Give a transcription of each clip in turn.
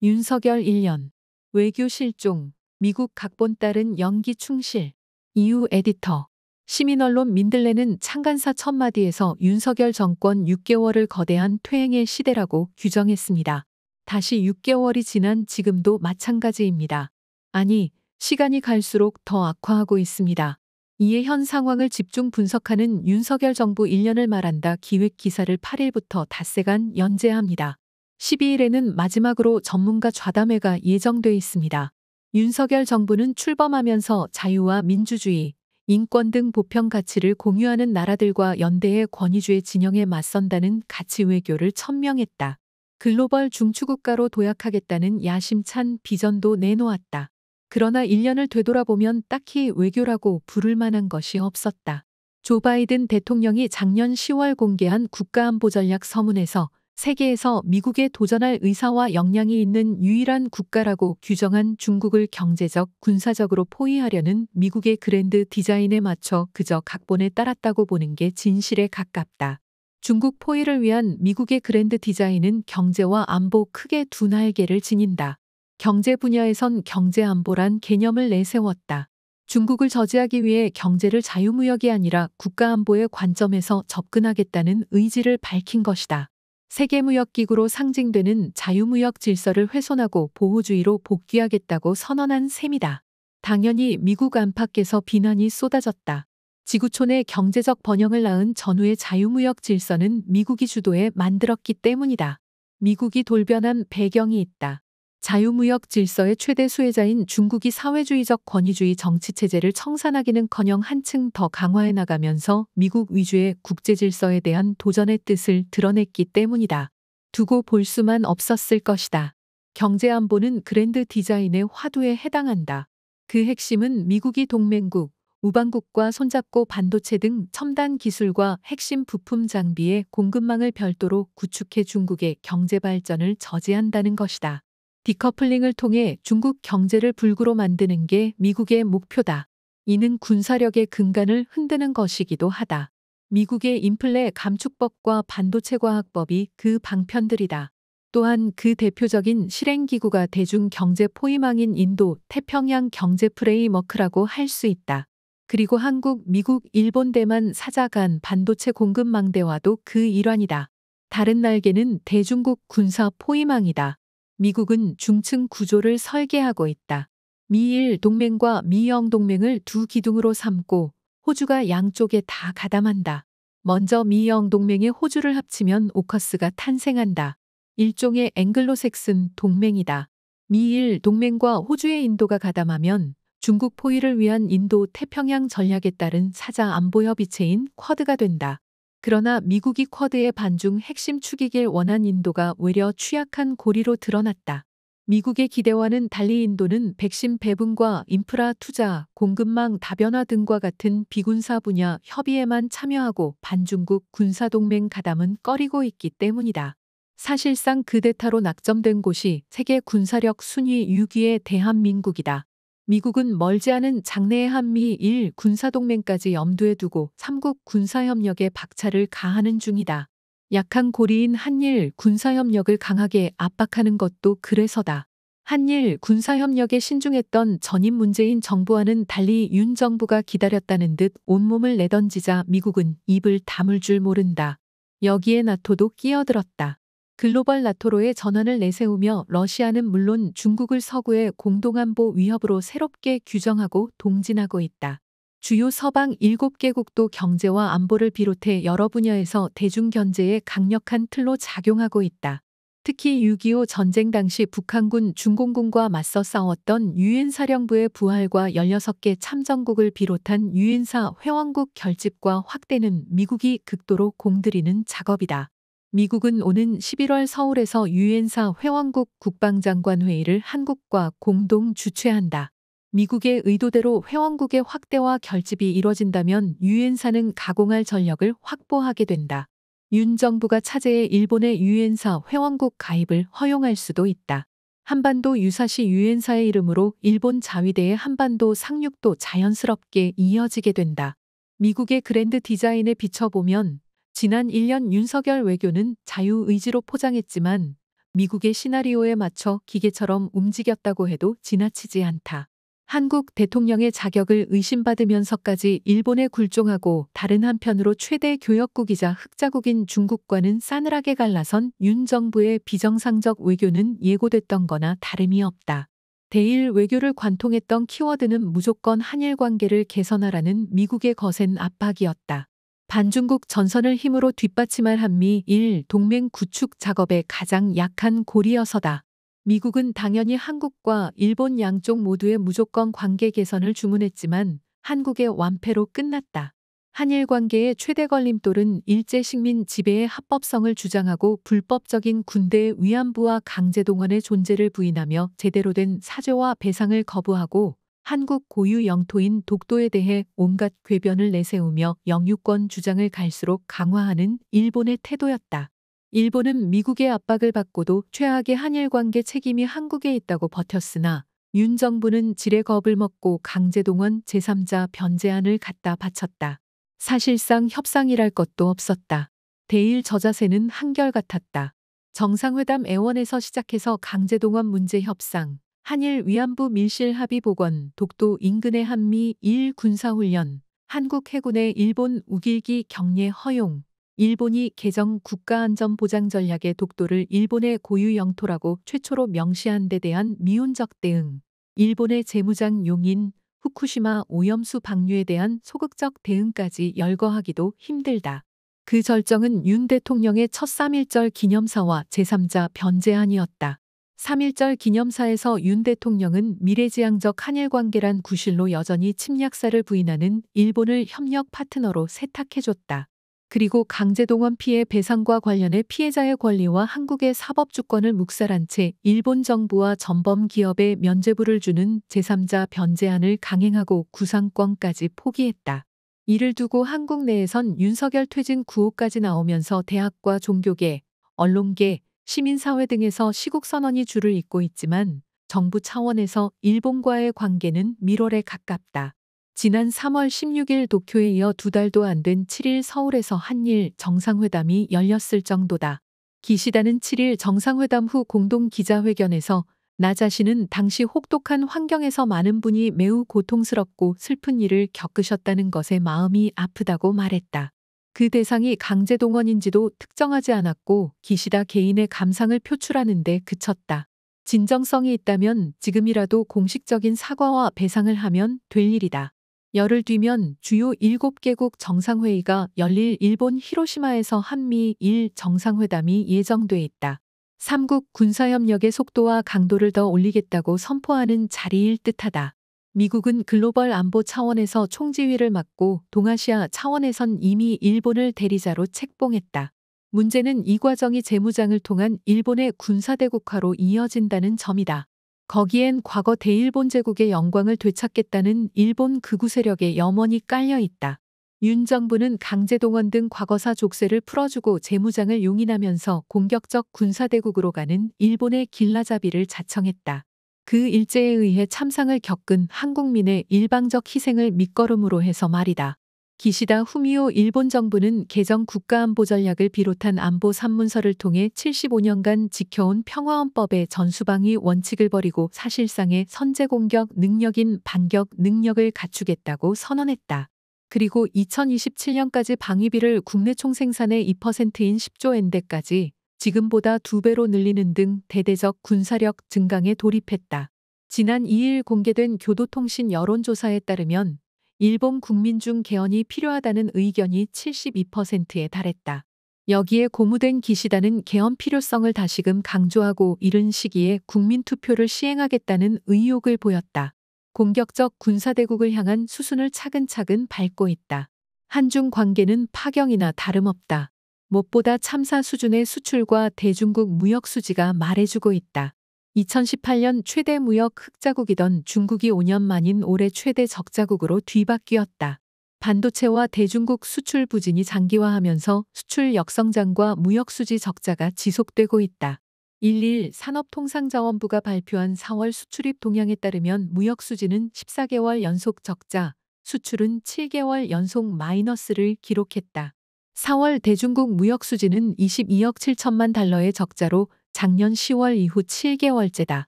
윤석열 1년. 외교 실종. 미국 각본 따른 연기 충실. 이유 에디터. 시민언론 민들레는 창간사 첫마디에서 윤석열 정권 6개월을 거대한 퇴행의 시대라고 규정했습니다. 다시 6개월이 지난 지금도 마찬가지입니다. 아니, 시간이 갈수록 더 악화하고 있습니다. 이에 현 상황을 집중 분석하는 윤석열 정부 1년을 말한다 기획 기사를 8일부터 닷새간 연재합니다. 12일에는 마지막으로 전문가 좌담회가 예정돼 있습니다. 윤석열 정부는 출범하면서 자유와 민주주의, 인권 등 보편 가치를 공유하는 나라들과 연대해 권위주의 진영에 맞선다는 가치 외교를 천명했다. 글로벌 중추국가로 도약하겠다는 야심찬 비전도 내놓았다. 그러나 1년을 되돌아보면 딱히 외교라고 부를 만한 것이 없었다. 조 바이든 대통령이 작년 10월 공개한 국가안보전략 서문에서 세계에서 미국에 도전할 의사와 역량이 있는 유일한 국가라고 규정한 중국을 경제적, 군사적으로 포위하려는 미국의 그랜드 디자인에 맞춰 그저 각본에 따랐다고 보는 게 진실에 가깝다. 중국 포위를 위한 미국의 그랜드 디자인은 경제와 안보 크게 두 날개를 지닌다. 경제 분야에선 경제안보란 개념을 내세웠다. 중국을 저지하기 위해 경제를 자유무역이 아니라 국가안보의 관점에서 접근하겠다는 의지를 밝힌 것이다. 세계무역기구로 상징되는 자유무역 질서를 훼손하고 보호주의로 복귀하겠다고 선언한 셈이다. 당연히 미국 안팎에서 비난이 쏟아졌다. 지구촌의 경제적 번영을 낳은 전후의 자유무역 질서는 미국이 주도해 만들었기 때문이다. 미국이 돌변한 배경이 있다. 자유무역 질서의 최대 수혜자인 중국이 사회주의적 권위주의 정치체제를 청산하기는커녕 한층 더 강화해 나가면서 미국 위주의 국제질서에 대한 도전의 뜻을 드러냈기 때문이다. 두고 볼 수만 없었을 것이다. 경제안보는 그랜드 디자인의 화두에 해당한다. 그 핵심은 미국이 동맹국, 우방국과 손잡고 반도체 등 첨단 기술과 핵심 부품 장비의 공급망을 별도로 구축해 중국의 경제 발전을 저지한다는 것이다. 디커플링을 통해 중국 경제를 불구로 만드는 게 미국의 목표다. 이는 군사력의 근간을 흔드는 것이기도 하다. 미국의 인플레 감축법과 반도체 과학법이 그 방편들이다. 또한 그 대표적인 실행기구가 대중경제 포위망인 인도 태평양 경제 프레임워크라고 할 수 있다. 그리고 한국, 미국, 일본, 대만 사자 간 반도체 공급망대와도 그 일환이다. 다른 날개는 대중국 군사 포위망이다. 미국은 중층 구조를 설계하고 있다. 미일 동맹과 미영 동맹을 두 기둥으로 삼고 호주가 양쪽에 다 가담한다. 먼저 미영 동맹에 호주를 합치면 오커스가 탄생한다. 일종의 앵글로색슨 동맹이다. 미일 동맹과 호주의 인도가 가담하면 중국 포위를 위한 인도 태평양 전략에 따른 사자 안보협의체인 쿼드가 된다. 그러나 미국이 쿼드의 반중 핵심 축이길 원한 인도가 외려 취약한 고리로 드러났다. 미국의 기대와는 달리 인도는 백신 배분과 인프라 투자, 공급망 다변화 등과 같은 비군사 분야 협의에만 참여하고 반중국 군사동맹 가담은 꺼리고 있기 때문이다. 사실상 그 대타로 낙점된 곳이 세계 군사력 순위 6위의 대한민국이다. 미국은 멀지 않은 장래의 한미일 군사동맹까지 염두에 두고 3국 군사협력에 박차를 가하는 중이다. 약한 고리인 한일 군사협력을 강하게 압박하는 것도 그래서다. 한일 군사협력에 신중했던 전임 문재인 정부와는 달리 윤 정부가 기다렸다는 듯 온몸을 내던지자 미국은 입을 다물 줄 모른다. 여기에 나토도 끼어들었다. 글로벌 나토로의 전환을 내세우며 러시아는 물론 중국을 서구의 공동안보 위협으로 새롭게 규정하고 동진하고 있다. 주요 서방 7개국도 경제와 안보를 비롯해 여러 분야에서 대중견제의 강력한 틀로 작용하고 있다. 특히 6.25 전쟁 당시 북한군 중공군과 맞서 싸웠던 유엔 사령부의 부활과 16개 참전국을 비롯한 유엔사 회원국 결집과 확대는 미국이 극도로 공들이는 작업이다. 미국은 오는 11월 서울에서 유엔사 회원국 국방장관 회의를 한국과 공동 주최한다. 미국의 의도대로 회원국의 확대와 결집이 이뤄진다면 유엔사는 가공할 전력을 확보하게 된다. 윤 정부가 차제해 일본의 유엔사 회원국 가입을 허용할 수도 있다. 한반도 유사시 유엔사의 이름으로 일본 자위대의 한반도 상륙도 자연스럽게 이어지게 된다. 미국의 그랜드 디자인에 비춰보면 지난 1년 윤석열 외교는 자유의지로 포장했지만 미국의 시나리오에 맞춰 기계처럼 움직였다고 해도 지나치지 않다. 한국 대통령의 자격을 의심받으면서까지 일본에 굴종하고 다른 한편으로 최대 교역국이자 흑자국인 중국과는 싸늘하게 갈라선 윤 정부의 비정상적 외교는 예고됐던 거나 다름이 없다. 대일 외교를 관통했던 키워드는 무조건 한일 관계를 개선하라는 미국의 거센 압박이었다. 반중국 전선을 힘으로 뒷받침할 한미일 동맹 구축 작업의 가장 약한 고리여서다. 미국은 당연히 한국과 일본 양쪽 모두의 무조건 관계 개선을 주문했지만 한국의 완패로 끝났다. 한일 관계의 최대 걸림돌은 일제 식민 지배의 합법성을 주장하고 불법적인 군대 위안부와 강제동원의 존재를 부인하며 제대로 된 사죄와 배상을 거부하고 한국 고유 영토인 독도에 대해 온갖 궤변을 내세우며 영유권 주장을 갈수록 강화하는 일본의 태도였다. 일본은 미국의 압박을 받고도 최악의 한일 관계 책임이 한국에 있다고 버텼으나 윤 정부는 지레 겁을 먹고 강제동원 제3자 변제안을 갖다 바쳤다. 사실상 협상이랄 것도 없었다. 대일 저자세는 한결같았다. 정상회담 애원에서 시작해서 강제동원 문제 협상, 한일 위안부 밀실 합의 복원, 독도 인근의 한미일 군사훈련, 한국 해군의 일본 우길기 경례 허용, 일본이 개정 국가안전보장 전략의 독도를 일본의 고유 영토라고 최초로 명시한 데 대한 미온적 대응, 일본의 재무장 용인, 후쿠시마 오염수 방류에 대한 소극적 대응까지 열거하기도 힘들다. 그 절정은 윤 대통령의 첫 3.1절 기념사와 제3자 변제안이었다. 3.1절 기념사에서 윤 대통령은 미래지향적 한일 관계란 구실로 여전히 침략사를 부인하는 일본을 협력 파트너로 세탁해줬다. 그리고 강제동원 피해 배상과 관련해 피해자의 권리와 한국의 사법주권을 묵살한 채 일본 정부와 전범 기업에 면죄부를 주는 제3자 변제안을 강행하고 구상권까지 포기했다. 이를 두고 한국 내에선 윤석열 퇴진 구호까지 나오면서 대학과 종교계, 언론계, 시민사회 등에서 시국선언이 줄을 잇고 있지만 정부 차원에서 일본과의 관계는 밀월에 가깝다. 지난 3월 16일 도쿄에 이어 2달도 안 된 7일 서울에서 한일 정상회담이 열렸을 정도다. 기시다는 7일 정상회담 후 공동 기자회견에서 나 자신은 당시 혹독한 환경에서 많은 분이 매우 고통스럽고 슬픈 일을 겪으셨다는 것에 마음이 아프다고 말했다. 그 대상이 강제동원인지도 특정하지 않았고 기시다 개인의 감상을 표출하는 데 그쳤다. 진정성이 있다면 지금이라도 공식적인 사과와 배상을 하면 될 일이다. 열흘 뒤면 주요 7개국 정상회의가 열릴 일본 히로시마에서 한미일 정상회담이 예정돼 있다. 3국 군사협력의 속도와 강도를 더 올리겠다고 선포하는 자리일 듯하다. 미국은 글로벌 안보 차원에서 총지휘를 맡고 동아시아 차원에선 이미 일본을 대리자로 책봉했다. 문제는 이 과정이 재무장을 통한 일본의 군사대국화로 이어진다는 점이다. 거기엔 과거 대일본 제국의 영광을 되찾겠다는 일본 극우 세력의 염원이 깔려 있다. 윤 정부는 강제동원 등 과거사 족쇄를 풀어주고 재무장을 용인하면서 공격적 군사대국으로 가는 일본의 길라잡이를 자청했다. 그 일제에 의해 참상을 겪은 한국민의 일방적 희생을 밑거름으로 해서 말이다. 기시다 후미오 일본 정부는 개정 국가안보전략을 비롯한 안보 산문서를 통해 75년간 지켜온 평화헌법의 전수방위 원칙을 버리고 사실상의 선제공격 능력인 반격 능력을 갖추겠다고 선언했다. 그리고 2027년까지 방위비를 국내 총생산의 2%인 10조 엔대까지 지금보다 2배로 늘리는 등 대대적 군사력 증강에 돌입했다. 지난 2일 공개된 교도통신 여론조사에 따르면 일본 국민 중 개헌이 필요하다는 의견이 72%에 달했다. 여기에 고무된 기시다는 개헌 필요성을 다시금 강조하고 이른 시기에 국민투표를 시행하겠다는 의욕을 보였다. 공격적 군사대국을 향한 수순을 차근차근 밟고 있다. 한중 관계는 파경이나 다름없다. 무엇보다 참사 수준의 수출과 대중국 무역 수지가 말해주고 있다. 2018년 최대 무역 흑자국이던 중국이 5년 만인 올해 최대 적자국으로 뒤바뀌었다. 반도체와 대중국 수출 부진이 장기화하면서 수출 역성장과 무역 수지 적자가 지속되고 있다. 1일 산업통상자원부가 발표한 4월 수출입 동향에 따르면 무역 수지는 14개월 연속 적자, 수출은 7개월 연속 마이너스를 기록했다. 4월 대중국 무역 수지는 22억 7천만 달러의 적자로 작년 10월 이후 7개월째다.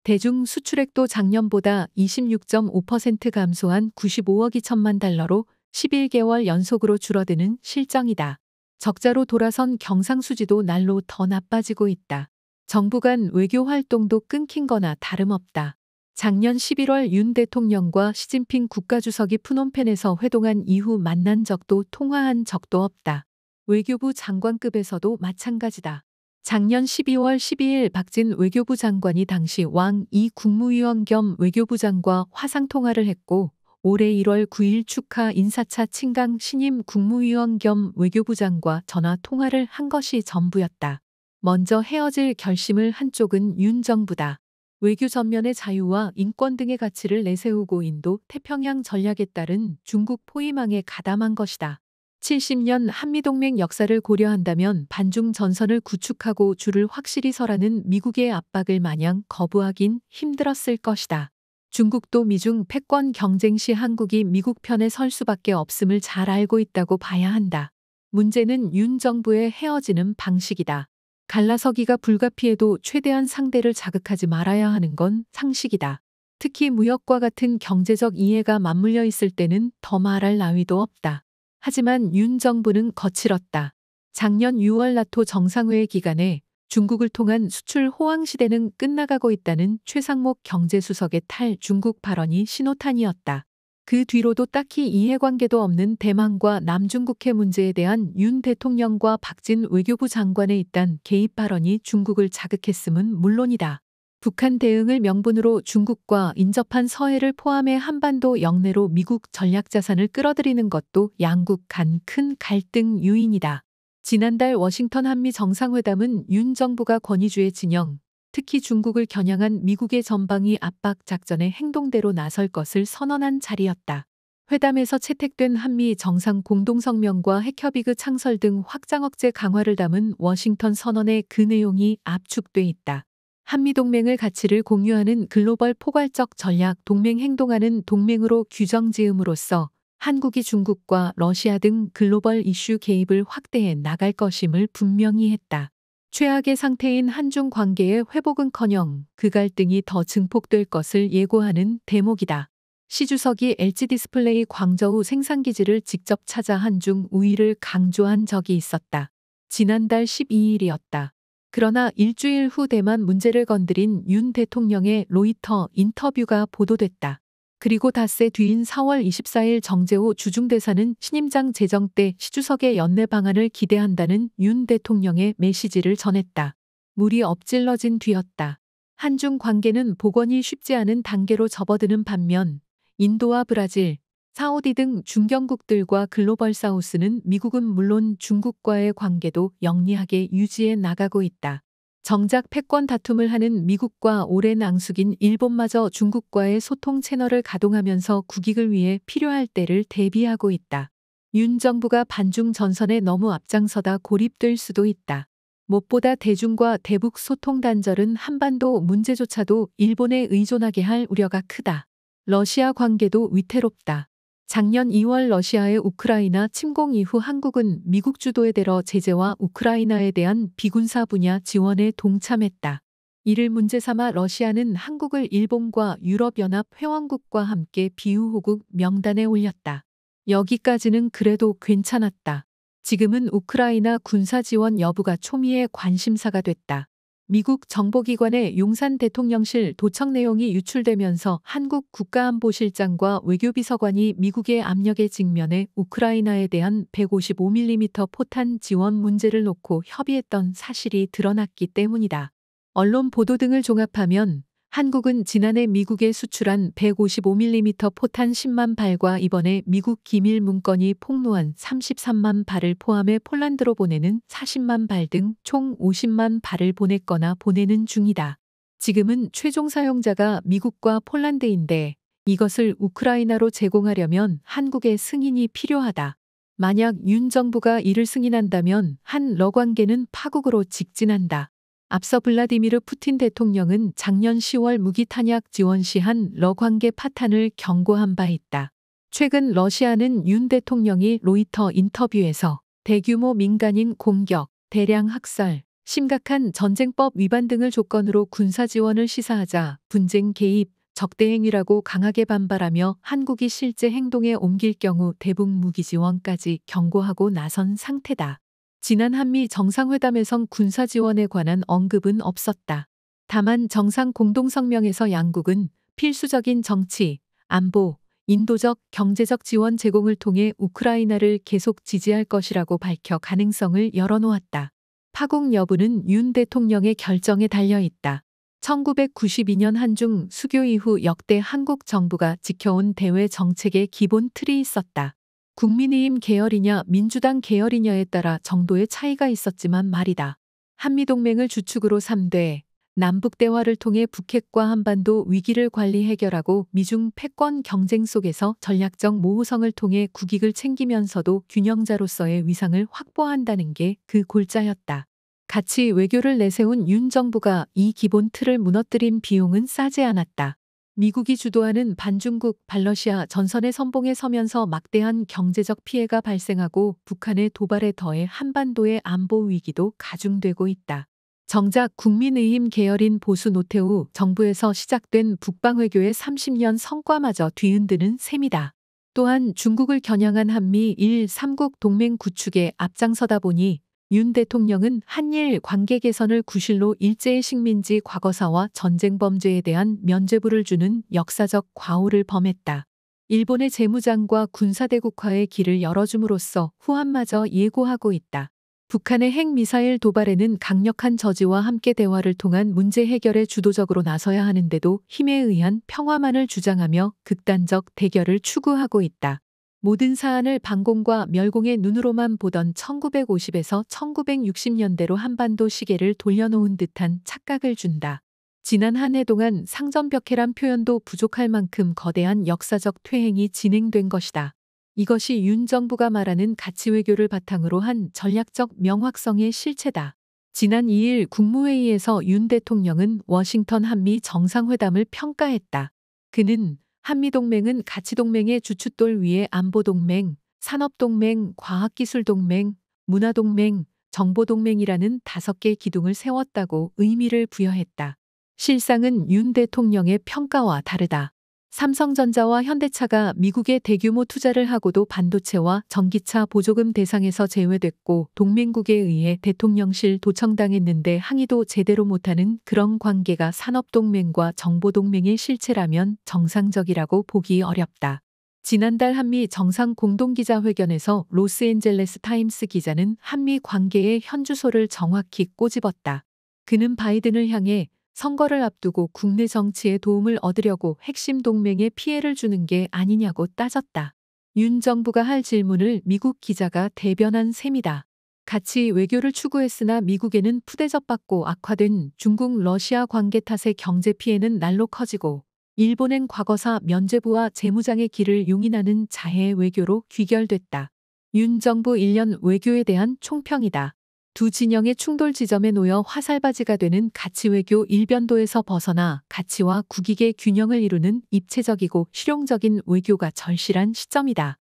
대중 수출액도 작년보다 26.5% 감소한 95억 2천만 달러로 11개월 연속으로 줄어드는 실정이다. 적자로 돌아선 경상수지도 날로 더 나빠지고 있다. 정부 간 외교 활동도 끊긴 거나 다름없다. 작년 11월 윤 대통령과 시진핑 국가주석이 푸놈펜에서 회동한 이후 만난 적도 통화한 적도 없다. 외교부 장관급에서도 마찬가지다. 작년 12월 12일 박진 외교부 장관이 당시 왕 이 국무위원 겸 외교부 장과 화상통화를 했고 올해 1월 9일 축하 인사차 친강 신임 국무위원 겸 외교부 장과 전화통화를 한 것이 전부였다. 먼저 헤어질 결심을 한 쪽은 윤 정부다. 외교 전면의 자유와 인권 등의 가치를 내세우고 인도 태평양 전략에 따른 중국 포위망에 가담한 것이다. 70년 한미동맹 역사를 고려한다면 반중 전선을 구축하고 줄을 확실히 서라는 미국의 압박을 마냥 거부하긴 힘들었을 것이다. 중국도 미중 패권 경쟁 시 한국이 미국 편에 설 수밖에 없음을 잘 알고 있다고 봐야 한다. 문제는 윤 정부의 헤어지는 방식이다. 갈라서기가 불가피해도 최대한 상대를 자극하지 말아야 하는 건 상식이다. 특히 무역과 같은 경제적 이해가 맞물려 있을 때는 더 말할 나위도 없다. 하지만 윤 정부는 거칠었다. 작년 6월 나토 정상회의 기간에 중국을 통한 수출 호황 시대는 끝나가고 있다는 최상목 경제수석의 탈중국 발언이 신호탄이었다. 그 뒤로도 딱히 이해관계도 없는 대만과 남중국해 문제에 대한 윤 대통령과 박진 외교부 장관의 잇단 개입 발언이 중국을 자극했음은 물론이다. 북한 대응을 명분으로 중국과 인접한 서해를 포함해 한반도 영내로 미국 전략자산을 끌어들이는 것도 양국 간 큰 갈등 요인이다. 지난달 워싱턴 한미 정상회담은 윤 정부가 권위주의 진영, 특히 중국을 겨냥한 미국의 전방위 압박 작전의 행동대로 나설 것을 선언한 자리였다. 회담에서 채택된 한미 정상 공동성명과 핵협의그 창설 등 확장 억제 강화를 담은 워싱턴 선언의 그 내용이 압축돼 있다. 한미동맹을 가치를 공유하는 글로벌 포괄적 전략 동맹 행동하는 동맹으로 규정 지음으로써 한국이 중국과 러시아 등 글로벌 이슈 개입을 확대해 나갈 것임을 분명히 했다. 최악의 상태인 한중 관계의 회복은커녕 그 갈등이 더 증폭될 것을 예고하는 대목이다. 시 주석이 LG디스플레이 광저우 생산기지를 직접 찾아 한중 우위를 강조한 적이 있었다. 지난달 12일이었다. 그러나 일주일 후 대만 문제를 건드린 윤 대통령의 로이터 인터뷰가 보도됐다. 그리고 닷새 뒤인 4월 24일 정재호 주중대사는 신임장 제정 때 시 주석의 연내 방안을 기대한다는 윤 대통령의 메시지를 전했다. 물이 엎질러진 뒤였다. 한중 관계는 복원이 쉽지 않은 단계로 접어드는 반면 인도와 브라질, 사우디 등 중견국들과 글로벌 사우스는 미국은 물론 중국과의 관계도 영리하게 유지해 나가고 있다. 정작 패권 다툼을 하는 미국과 오랜 앙숙인 일본마저 중국과의 소통 채널을 가동하면서 국익을 위해 필요할 때를 대비하고 있다. 윤 정부가 반중 전선에 너무 앞장서다 고립될 수도 있다. 무엇보다 대중과 대북 소통 단절은 한반도 문제조차도 일본에 의존하게 할 우려가 크다. 러시아 관계도 위태롭다. 작년 2월 러시아의 우크라이나 침공 이후 한국은 미국 주도의 대러 제재와 우크라이나에 대한 비군사 분야 지원에 동참했다. 이를 문제 삼아 러시아는 한국을 일본과 유럽연합 회원국과 함께 비우호국 명단에 올렸다. 여기까지는 그래도 괜찮았다. 지금은 우크라이나 군사 지원 여부가 초미의 관심사가 됐다. 미국 정보기관의 용산 대통령실 도청 내용이 유출되면서 한국 국가안보실장과 외교비서관이 미국의 압력에 직면해 우크라이나에 대한 155mm 포탄 지원 문제를 놓고 협의했던 사실이 드러났기 때문이다. 언론 보도 등을 종합하면 한국은 지난해 미국에 수출한 155mm 포탄 10만 발과 이번에 미국 기밀 문건이 폭로한 33만 발을 포함해 폴란드로 보내는 40만 발 등 총 50만 발을 보냈거나 보내는 중이다. 지금은 최종 사용자가 미국과 폴란드인데 이것을 우크라이나로 제공하려면 한국의 승인이 필요하다. 만약 윤 정부가 이를 승인한다면 한러 관계는 파국으로 직진한다. 앞서 블라디미르 푸틴 대통령은 작년 10월 무기 탄약 지원 시 한러 관계 파탄을 경고한 바 있다. 최근 러시아는 윤 대통령이 로이터 인터뷰에서 대규모 민간인 공격, 대량 학살, 심각한 전쟁법 위반 등을 조건으로 군사 지원을 시사하자 분쟁 개입, 적대행위라고 강하게 반발하며 한국이 실제 행동에 옮길 경우 대북 무기 지원까지 경고하고 나선 상태다. 지난 한미 정상회담에선 군사 지원에 관한 언급은 없었다. 다만 정상 공동성명에서 양국은 필수적인 정치, 안보, 인도적, 경제적 지원 제공을 통해 우크라이나를 계속 지지할 것이라고 밝혀 가능성을 열어놓았다. 파국 여부는 윤 대통령의 결정에 달려 있다. 1992년 한중 수교 이후 역대 한국 정부가 지켜온 대외 정책의 기본 틀이 있었다. 국민의힘 계열이냐 민주당 계열이냐에 따라 정도의 차이가 있었지만 말이다. 한미동맹을 주축으로 삼되 남북대화를 통해 북핵과 한반도 위기를 관리 해결하고 미중 패권 경쟁 속에서 전략적 모호성을 통해 국익을 챙기면서도 균형자로서의 위상을 확보한다는 게 그 골자였다. 가치 외교를 내세운 윤 정부가 이 기본 틀을 무너뜨린 비용은 싸지 않았다. 미국이 주도하는 반중국, 반러시아 전선의 선봉에 서면서 막대한 경제적 피해가 발생하고 북한의 도발에 더해 한반도의 안보 위기도 가중되고 있다. 정작 국민의힘 계열인 보수 노태우 정부에서 시작된 북방외교의 30년 성과마저 뒤흔드는 셈이다. 또한 중국을 겨냥한 한미 1-3국 동맹 구축에 앞장서다 보니 윤 대통령은 한일 관계 개선을 구실로 일제의 식민지 과거사와 전쟁 범죄에 대한 면죄부를 주는 역사적 과오를 범했다. 일본의 재무장과 군사대국화의 길을 열어줌으로써 후한마저 예고하고 있다. 북한의 핵미사일 도발에는 강력한 저지와 함께 대화를 통한 문제 해결에 주도적으로 나서야 하는데도 힘에 의한 평화만을 주장하며 극단적 대결을 추구하고 있다. 모든 사안을 반공과 멸공의 눈으로만 보던 1950에서 1960년대로 한반도 시계를 돌려놓은 듯한 착각을 준다. 지난 한 해 동안 상전벽해란 표현도 부족할 만큼 거대한 역사적 퇴행이 진행된 것이다. 이것이 윤 정부가 말하는 가치 외교를 바탕으로 한 전략적 명확성의 실체다. 지난 2일 국무회의에서 윤 대통령은 워싱턴 한미 정상회담을 평가했다. 그는 한미동맹은 가치동맹의 주춧돌 위에 안보동맹, 산업동맹, 과학기술동맹, 문화동맹, 정보동맹이라는 5개 기둥을 세웠다고 의미를 부여했다. 실상은 윤 대통령의 평가와 다르다. 삼성전자와 현대차가 미국에 대규모 투자를 하고도 반도체와 전기차 보조금 대상에서 제외됐고 동맹국에 의해 대통령실 도청당했는데 항의도 제대로 못하는 그런 관계가 산업동맹과 정보동맹의 실체라면 정상적이라고 보기 어렵다. 지난달 한미 정상 공동기자회견에서 로스앤젤레스 타임스 기자는 한미 관계의 현주소를 정확히 꼬집었다. 그는 바이든을 향해 선거를 앞두고 국내 정치에 도움을 얻으려고 핵심 동맹에 피해를 주는 게 아니냐고 따졌다. 윤 정부가 할 질문을 미국 기자가 대변한 셈이다. 같이 외교를 추구했으나 미국에는 푸대접받고 악화된 중국 러시아 관계 탓에 경제 피해는 날로 커지고 일본은 과거사 면죄부와 재무장의 길을 용인하는 자해 외교로 귀결됐다. 윤 정부 1년 외교에 대한 총평이다. 두 진영의 충돌 지점에 놓여 화살바지가 되는 가치외교 일변도에서 벗어나 가치와 국익의 균형을 이루는 입체적이고 실용적인 외교가 절실한 시점이다.